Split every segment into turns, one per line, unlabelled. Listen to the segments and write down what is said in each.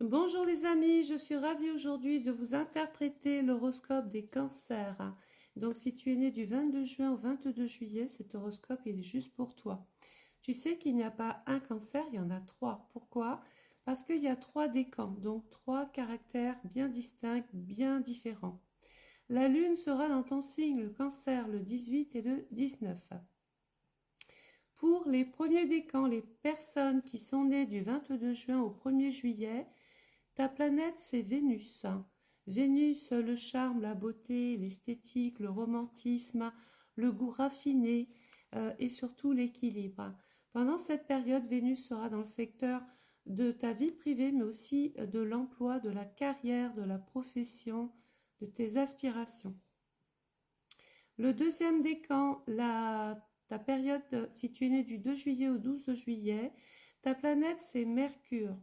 Bonjour les amis, je suis ravie aujourd'hui de vous interpréter l'horoscope des cancers. Donc si tu es né du 22 juin au 22 juillet, cet horoscope il est juste pour toi. Tu sais qu'il n'y a pas un cancer, il y en a trois. Pourquoi? Parce qu'il y a trois décans, donc trois caractères bien distincts, bien différents. La lune sera dans ton signe, le cancer, le 18 et le 19. Pour les premiers décans, les personnes qui sont nées du 22 juin au 1er juillet, ta planète, c'est Vénus. Vénus, le charme, la beauté, l'esthétique, le romantisme, le goût raffiné et surtout l'équilibre. Pendant cette période, Vénus sera dans le secteur de ta vie privée, mais aussi de l'emploi, de la carrière, de la profession, de tes aspirations. Le deuxième décan, ta période, si tu es né du 2 juillet au 12 juillet, ta planète, c'est Mercure.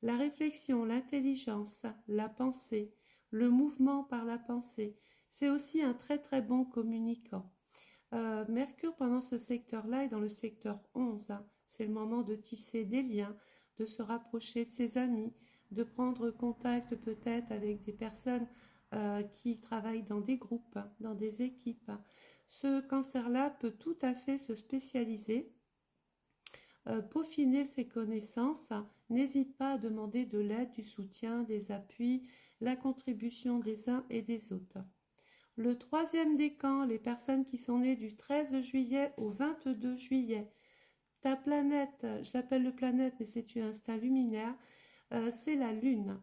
La réflexion, l'intelligence, la pensée, le mouvement par la pensée. C'est aussi un très très bon communicant. Mercure, pendant ce secteur-là, est dans le secteur 11. C'est le moment de tisser des liens, de se rapprocher de ses amis, de prendre contact peut-être avec des personnes qui travaillent dans des groupes, dans des équipes. Ce cancer-là peut tout à fait se spécialiser, peaufiner ses connaissances. N'hésite pas à demander de l'aide, du soutien, des appuis, la contribution des uns et des autres. Le troisième décan, les personnes qui sont nées du 13 juillet au 22 juillet. Ta planète, je l'appelle le planète, mais c'est un instinct luminaire, c'est la lune.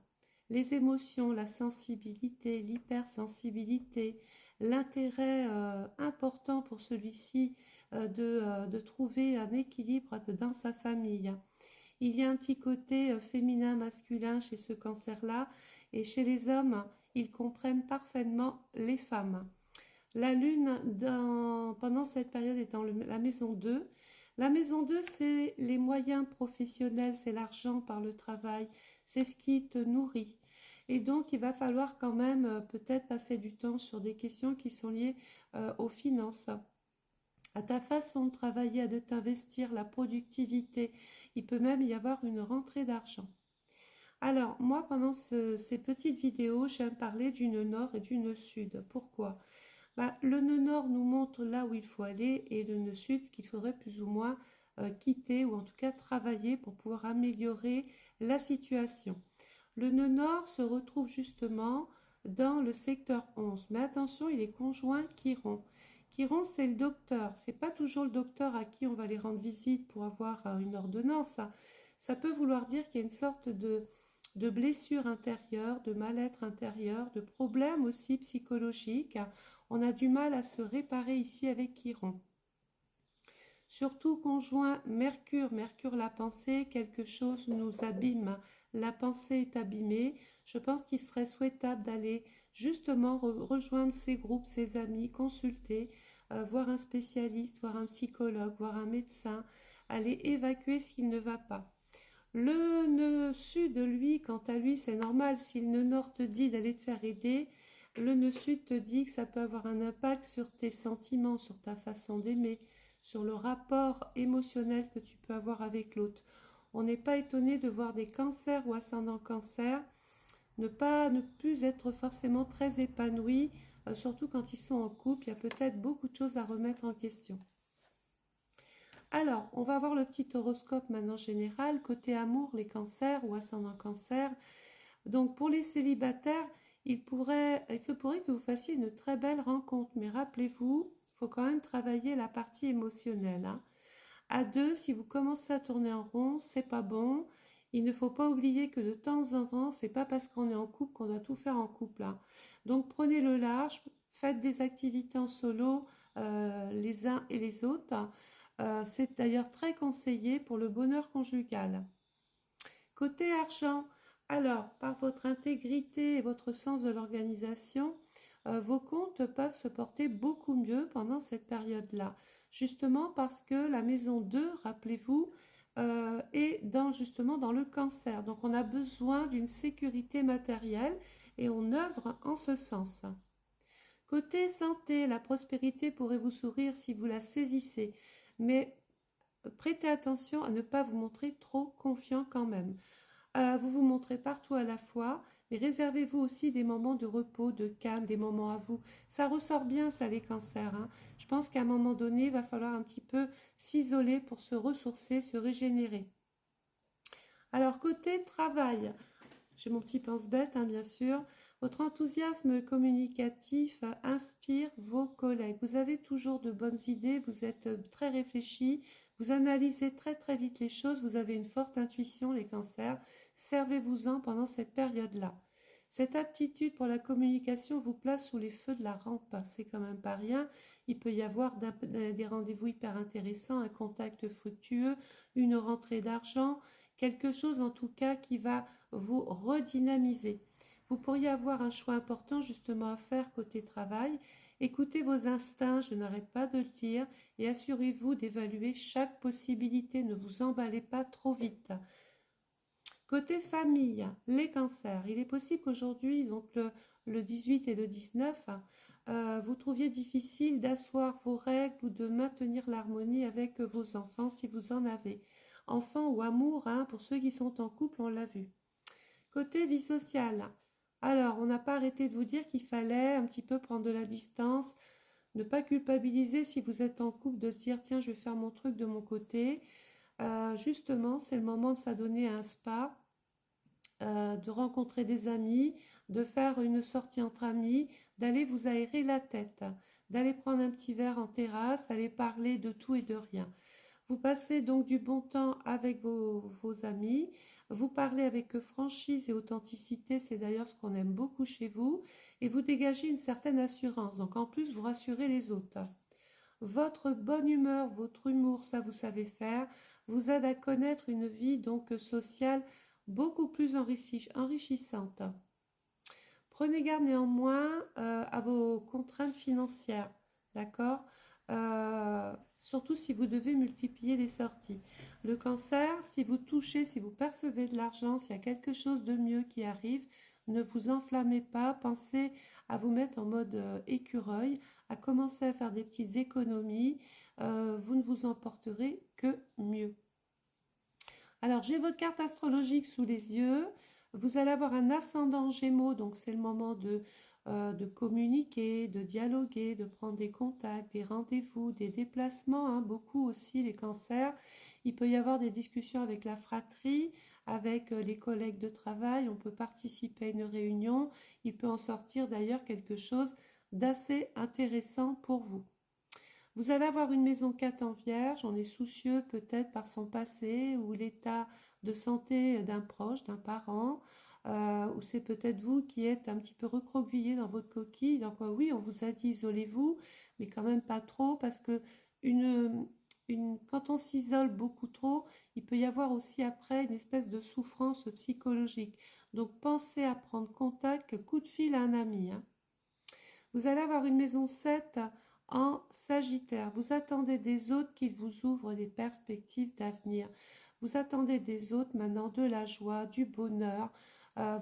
Les émotions, la sensibilité, l'hypersensibilité, l'intérêt important pour celui-ci de trouver un équilibre dans sa famille. Il y a un petit côté féminin-masculin chez ce cancer-là, et chez les hommes, ils comprennent parfaitement les femmes. La lune, pendant cette période, est dans la maison 2. La maison 2, c'est les moyens professionnels, c'est l'argent par le travail, c'est ce qui te nourrit. Et donc, il va falloir quand même peut-être passer du temps sur des questions qui sont liées aux finances, à ta façon de travailler, à de t'investir, la productivité. Il peut même y avoir une rentrée d'argent. Alors, moi, pendant ces petites vidéos, j'aime parler du nœud nord et du nœud sud. Pourquoi? Le nœud nord nous montre là où il faut aller et le nœud sud, ce qu'il faudrait plus ou moins quitter ou en tout cas travailler pour pouvoir améliorer la situation. Le nœud nord se retrouve justement dans le secteur 11. Mais attention, il est conjoint Chiron. Chiron, c'est le docteur. C'est pas toujours le docteur à qui on va aller rendre visite pour avoir une ordonnance. Ça peut vouloir dire qu'il y a une sorte de blessure intérieure, de mal-être intérieur, de problèmes aussi psychologiques. On a du mal à se réparer ici avec Chiron. Surtout conjoint Mercure, Mercure la pensée, quelque chose nous abîme, la pensée est abîmée. Je pense qu'il serait souhaitable d'aller justement rejoindre ces groupes, ses amis, consulter, voir un spécialiste, voir un psychologue, voir un médecin, aller évacuer ce qui ne va pas. Le nœud sud, lui, quant à lui, c'est normal. Si le nœud nord te dit d'aller te faire aider, le nœud sud te dit que ça peut avoir un impact sur tes sentiments, sur ta façon d'aimer, sur le rapport émotionnel que tu peux avoir avec l'autre. On n'est pas étonné de voir des cancers ou ascendants cancer ne plus être forcément très épanouis, surtout quand ils sont en couple. Il y a peut-être beaucoup de choses à remettre en question. Alors, on va voir le petit horoscope maintenant général. Côté amour, les cancers ou ascendant cancer. Donc, pour les célibataires, il se pourrait que vous fassiez une très belle rencontre. Mais rappelez-vous, il faut quand même travailler la partie émotionnelle, hein. À deux, si vous commencez à tourner en rond, c'est pas bon. Il ne faut pas oublier que de temps en temps, c'est pas parce qu'on est en couple qu'on doit tout faire en couple, hein. Donc, prenez le large, faites des activités en solo, les uns et les autres. C'est d'ailleurs très conseillé pour le bonheur conjugal. Côté argent, alors par votre intégrité et votre sens de l'organisation, vos comptes peuvent se porter beaucoup mieux pendant cette période-là. Justement parce que la maison 2, rappelez-vous, est justement dans le cancer. Donc on a besoin d'une sécurité matérielle et on œuvre en ce sens. Côté santé, la prospérité pourrait vous sourire si vous la saisissez, mais prêtez attention à ne pas vous montrer trop confiant quand même. Vous vous montrez partout à la fois, mais réservez-vous aussi des moments de repos, de calme, des moments à vous. Ça ressort bien, ça, les cancers, hein. Je pense qu'à un moment donné, il va falloir un petit peu s'isoler pour se ressourcer, se régénérer. Alors, côté travail, j'ai mon petit pense-bête, hein, bien sûr. Votre enthousiasme communicatif inspire vos collègues. Vous avez toujours de bonnes idées, vous êtes très réfléchi, vous analysez très très vite les choses, vous avez une forte intuition, les cancers. Servez-vous-en pendant cette période-là. Cette aptitude pour la communication vous place sous les feux de la rampe. C'est quand même pas rien. Il peut y avoir des rendez-vous hyper intéressants, un contact fructueux, une rentrée d'argent, quelque chose en tout cas qui va vous redynamiser. Vous pourriez avoir un choix important justement à faire côté travail. Écoutez vos instincts, je n'arrête pas de le dire, et assurez-vous d'évaluer chaque possibilité. Ne vous emballez pas trop vite. Côté famille, les cancers, il est possible qu'aujourd'hui, donc le 18 et le 19, vous trouviez difficile d'asseoir vos règles ou de maintenir l'harmonie avec vos enfants si vous en avez. Enfants ou amour, hein, pour ceux qui sont en couple, on l'a vu. Côté vie sociale, alors on n'a pas arrêté de vous dire qu'il fallait un petit peu prendre de la distance, ne pas culpabiliser si vous êtes en couple, de se dire tiens je vais faire mon truc de mon côté. Justement, c'est le moment de s'adonner à un spa, de rencontrer des amis, de faire une sortie entre amis, d'aller vous aérer la tête, d'aller prendre un petit verre en terrasse, aller parler de tout et de rien. Vous passez donc du bon temps avec vos amis, vous parlez avec franchise et authenticité, c'est d'ailleurs ce qu'on aime beaucoup chez vous, et vous dégagez une certaine assurance, donc en plus vous rassurez les autres. Votre bonne humeur, votre humour, ça vous savez faire, vous aide à connaître une vie donc sociale beaucoup plus enrichissante. Prenez garde néanmoins à vos contraintes financières, d'accord? Surtout si vous devez multiplier les sorties. Le cancer, si vous touchez, si vous percevez de l'argent, s'il y a quelque chose de mieux qui arrive, ne vous enflammez pas, pensez à vous mettre en mode écureuil, à commencer à faire des petites économies, vous ne vous en porterez que mieux. Alors, j'ai votre carte astrologique sous les yeux. Vous allez avoir un ascendant Gémeaux, donc c'est le moment de communiquer, de dialoguer, de prendre des contacts, des rendez-vous, des déplacements, hein, beaucoup aussi les cancers. Il peut y avoir des discussions avec la fratrie, avec les collègues de travail, on peut participer à une réunion. Il peut en sortir d'ailleurs quelque chose d'assez intéressant pour vous. Vous allez avoir une maison 4 en vierge, on est soucieux peut-être par son passé ou l'état de santé d'un proche, d'un parent, ou c'est peut-être vous qui êtes un petit peu recroquevillé dans votre coquille. Donc oui, on vous a dit isolez-vous, mais quand même pas trop parce que quand on s'isole beaucoup trop, il peut y avoir aussi après une espèce de souffrance psychologique. Donc pensez à prendre contact, coup de fil à un ami, hein. Vous allez avoir une maison 7 en Sagittaire. Vous attendez des autres qui vous ouvrent des perspectives d'avenir. Vous attendez des autres maintenant de la joie, du bonheur.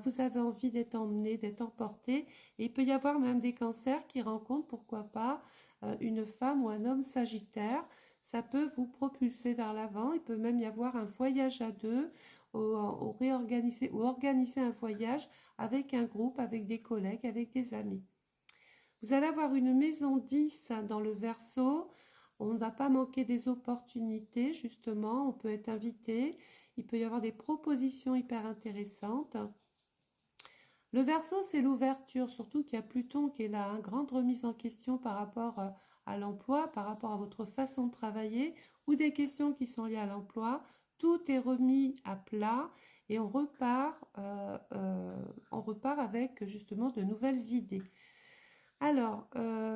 Vous avez envie d'être emmené, d'être emporté. Et il peut y avoir même des cancers qui rencontrent, pourquoi pas, une femme ou un homme Sagittaire. Ça peut vous propulser vers l'avant. Il peut même y avoir un voyage à deux ou organiser un voyage avec un groupe, avec des collègues, avec des amis. Vous allez avoir une maison 10 dans le Verseau. On ne va pas manquer des opportunités, justement. On peut être invité. Il peut y avoir des propositions hyper intéressantes. Le Verseau, c'est l'ouverture, surtout qu'il y a Pluton qui est là, une grande remise en question par rapport à l'emploi, par rapport à votre façon de travailler ou des questions qui sont liées à l'emploi. Tout est remis à plat et on repart avec justement de nouvelles idées. Alors,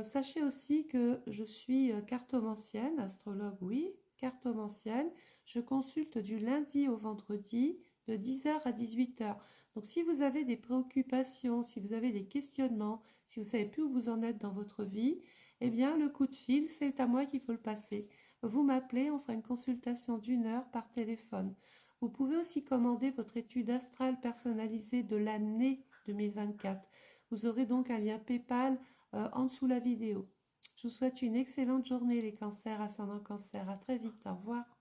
sachez aussi que je suis cartomancienne, astrologue, oui, cartomancienne. Je consulte du lundi au vendredi de 10h à 18h. Donc, si vous avez des préoccupations, si vous avez des questionnements, si vous ne savez plus où vous en êtes dans votre vie, eh bien, le coup de fil, c'est à moi qu'il faut le passer. Vous m'appelez, on fera une consultation d'1 heure par téléphone. Vous pouvez aussi commander votre étude astrale personnalisée de l'année 2024. Vous aurez donc un lien PayPal en dessous la vidéo. Je vous souhaite une excellente journée les cancers, ascendant cancer. À très vite. Au revoir.